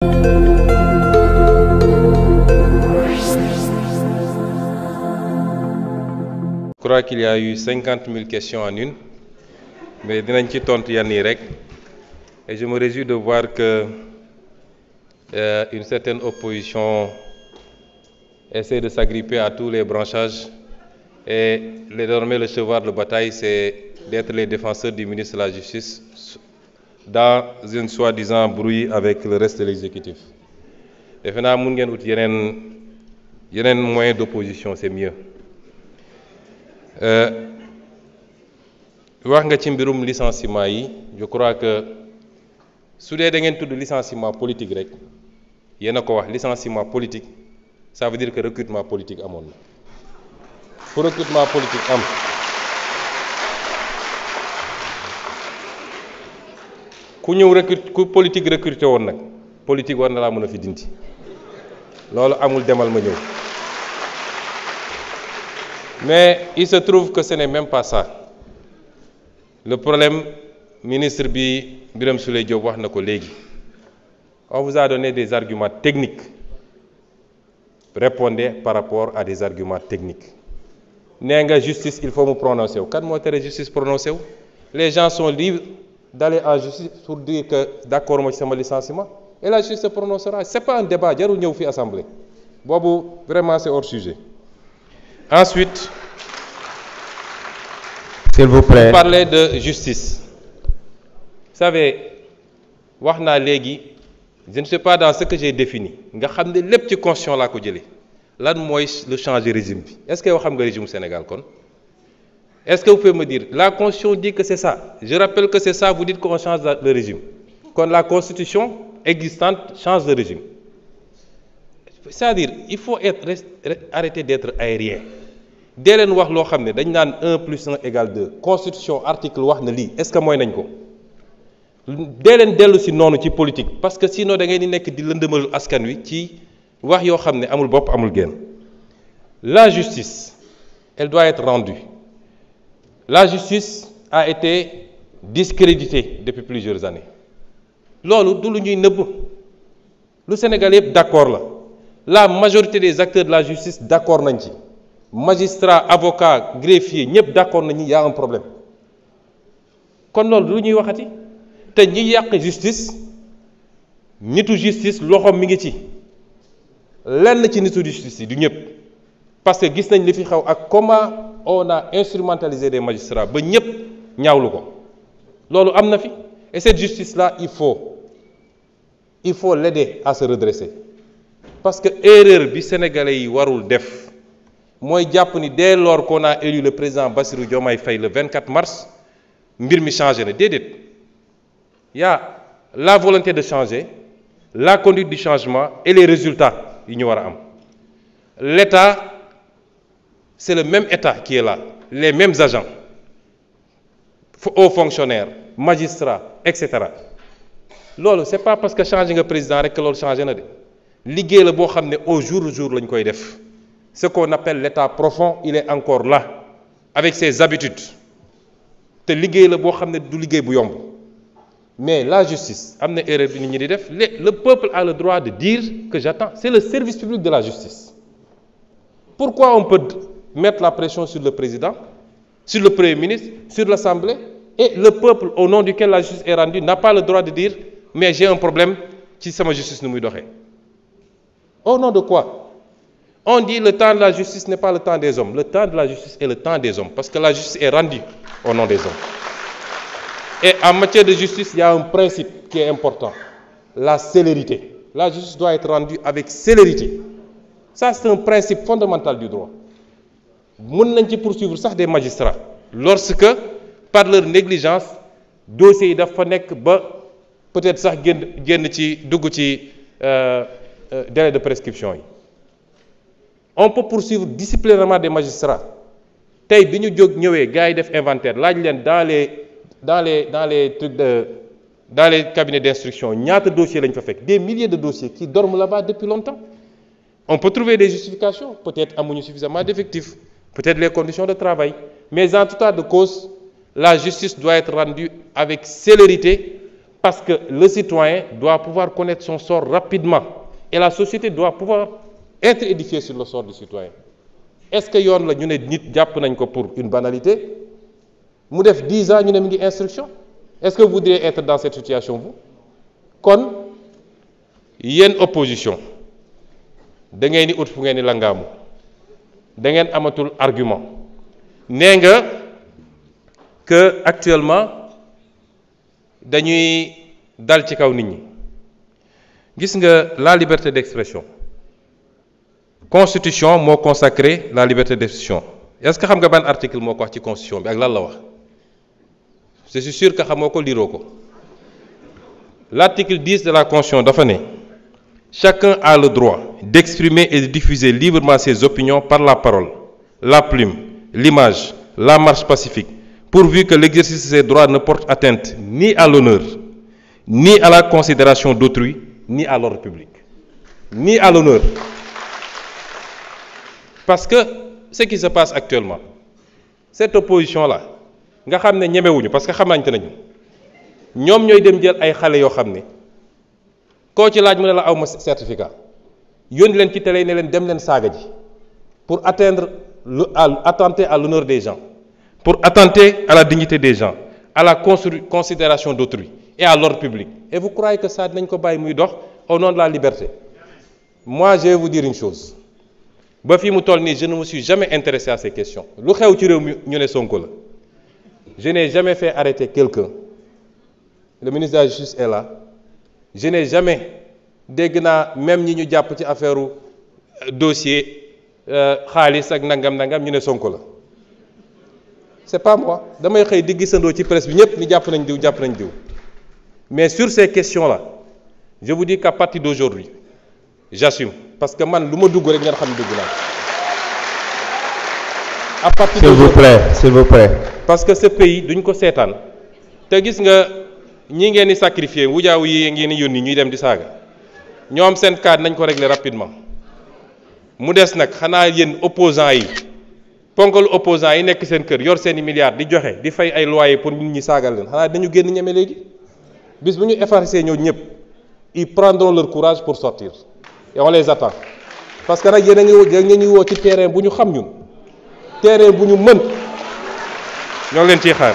Je crois qu'il y a eu 50 000 questions en une, mais dinañ ci tontu yenn yi rek et je me réjouis de voir que une certaine opposition essaie de s'agripper à tous les branchages et désormais le cheval de bataille c'est d'être les défenseurs du ministre de la Justice dans une soi-disant brouille avec le reste de l'exécutif. Defe naa mun ngeen ut yeneen moyen d'opposition c'est mieux. wax nga ci mbirum licenciement yi je crois que su dee da ngeen tudd licenciement politique rek yéen a ko wax licenciement politique ça veut dire que recrutement politique amoon na pour recrutement politique am ku ñëw ku politique recruté woon nag politique war na laa mën a fi dindi loolu amul demal ma ñëw. Mais il se trouve que ce n'est même pas ça. Le problème, ministre Birame Souleye Diop wax na ko léegi. On vous a donné des arguments techniques. Répondez par rapport à des arguments techniques. Nee nga justice, il faut me prononcer. Kan moo tere justice prononcé wu? Les gens sont libres d'aller en justice pour dire que d'accord ma ci sama licenciement et la justice se prononcera. C'est pas un débat, jarul ñëw fi assemblée. Boobu vraiment c'est hors sujet. Ensuite, s'il vous plaît, vous parlez de justice. Vous savez, wax naa léegi, je ne sais pas dans ce que j'ai défini. Nga xam ne lépp ci constitution laa ko jëlee. Lan mooy le changer régime bi? Est-ce que yow xam nga régime Sénégal kon? Est-ce que vous pouvez me dire, la constitution dit que c'est ça. Je rappelle que c'est ça, vous dites qu'on change le régime. Quand la constitution existante change de régime. C'est-à-dire, il faut arrêter d'être aérien. Dès leen wax loo xam ne dañ naan 1 plus 1 égale 2 constitution article wax na lii est-ce que mooy nañ ko dee leen dellu si noonu ci politique parce que sinon da ngay di nekk di lëndëmal askan wi ci wax yoo xam ne amul bopp amul genn. La justice elle doit être rendue. La justice a été discréditée depuis plusieurs années loolu du lu ñuy nëbb lu Sénégal yëpp d'accord la majorité des acteurs de la justice d'accord nañ ci. Magistrats, avocats, greffiers ñëpp d'accord nañu y a un problème kon loolu lu ñuy waxati te ñi yàq justice nitu justice loxoom mi ngi ci lenn ci nitu justice yi du ñëpp parce que gis nañ li fi xew ak comment on a instrumentalisé des magistrats ba ñëpp ñaawlu ko loolu am na fi et cette justice là il faut l'aider à se redresser parce que erreur bi sénégalais yi warul def mooy jàpp ni dès lors qu'on a élu le président Bassirou Diomaye Faye le 24 mars mbir mi changé na déedéet y a la volonté de changer la conduite du changement et les résultats yi ñu war a am l'État c'est le même État qui est là les mêmes agents hauts fonctionnaires magistrats etc. loolu c'est pas parce que changé nga président rek que loolu changé na de liggéey la boo xam ne au jour le jour lañ koy def. Ce qu'on appelle l'état profond, il est encore là, avec ses habitudes. te liggéey la boo xam ne du liggéey bu yomb mais la justice am na erreur bi nit ñi di def le peuple a le droit de dire que j'attends c'est le service public de la justice. Pourquoi on peut mettre la pression sur le président, sur le premier ministre, sur l'Assemblée et le peuple au nom duquel la justice est rendue n'a pas le droit de dire mais j'ai un problème ci sama justice nu muy doxee. Au nom de quoi? On dit le temps de la justice n'est pas le temps des hommes. Le temps de la justice est le temps des hommes parce que la justice est rendue au nom des hommes. Et en matière de justice, il y a un principe qui est important, la célérité. La justice doit être rendue avec célérité. Ça, c'est un principe fondamental du droit. Mën nañ ci poursuivre sax des magistrats lorsque par leur négligence dossiers yi dafa nekk ba peut-être sax génn ci dugg ci délai de prescription yi. On peut poursuivre disciplinairement des magistrats tey bi ñu jóg ñëwee gars yi def inventaire laaj leen dans les cabinets d'instruction ñaata dossiers lañ fa fekk des milliers de dossiers qui dorment là-bas depuis longtemps. On peut trouver des justifications peut-être amuñu suffisamment d'effectifs, peut-être les conditions de travail, mais en tout état de cause la justice doit être rendue avec célérité Parce que le citoyen doit pouvoir connaître son sort rapidement et la société doit pouvoir être édifiée sur le sort du citoyen. Est-ce que yoon la ñu ne nit jàpp nañ ko pour une banalité mu def 10 ans ñu ne mi ngi instruction? Est-ce que vous voudriez être dans cette situation vous? Kon yéen opposition da ngeen di ut fu ngeen di langaamu da ngeen amatul argument nee nga que actuellement dañuy dal ci kaw nit ñi. Gis nga la liberté d'expression constitution moo consacré la liberté d'expression. Est-ce que xam nga ban article moo ko wax ci constitution bi ak lan la wax? Je suis sûr que xamoo ko liroo ko. L'article 10 de la constitution dafa ne chacun a le droit d'exprimer et de diffuser librement ses opinions par la parole, la plume, l'image, la marche pacifique, pourvu que l'exercice de ces droits ne porte atteinte ni à l'honneur, ni à la considération d'autrui, ni à l'ordre public. Ni à l'honneur. Parce que ce qui se passe actuellement, cette opposition-là, nga xam ne ñemewuñu parce que xamante nañu ñoom ñooy dem jël ay xale yoo xam ne koo ci laaj mu ne la aw ma certificat yónni leen ci télé ne leen dem leen saaga ji pour attenter à l'honneur des gens, pour attenter à la dignité des gens, à la considération d'autrui et à l'ordre public. Et vous croyez que ça dinañ ko bàyyi muy dox au nom de la liberté? Moi, je vais vous dire une chose. Ba fi mu toll nii je ne me suis jamais intéressé à ces questions. Lu xew ci réew mi ñu ne Sonko la. Je n'ai jamais fait arrêter quelqu'un. Le ministre de la Justice est là. Je n'ai jamais dégg naa même ñi ñu jàpp ci affaire dossier xaalis ak nangam ñu ne Sonko la. C'est pas moi. Damay xëy di gisandoo ci presse bi ñëpp ni jàpp nañ diw. Mais sur ces questions-là, je vous dis qu'à partir d'aujourd'hui, j'assume. Parce que man lu ma dugg rek ngeen xam ne dugg naa. À partir s'il vous plaît. Parce que ce pays duñ ko seetaan te gis nga ñi ngeen di sacrifier wujaaw yi ngeen di yónni ñuy dem di saaga ñoom seen cadre nañ ko régler rapidement. Mu des nag xanaa yéen opposants yi ponkalu opposants yi nekk seen kër yor seeni milliards di joxe di fay ay loyer pour nit ñi saagal leen xanaa dañu génn ñeme léegi bis bu ñu effacer ñoo ñëpp ils prendront leur courage pour sortir et on les attend parce que nag yéen a ngi woo ci terrain bu ñu xam ñun terrain bu ñu mën ñoo leen ciy xaar.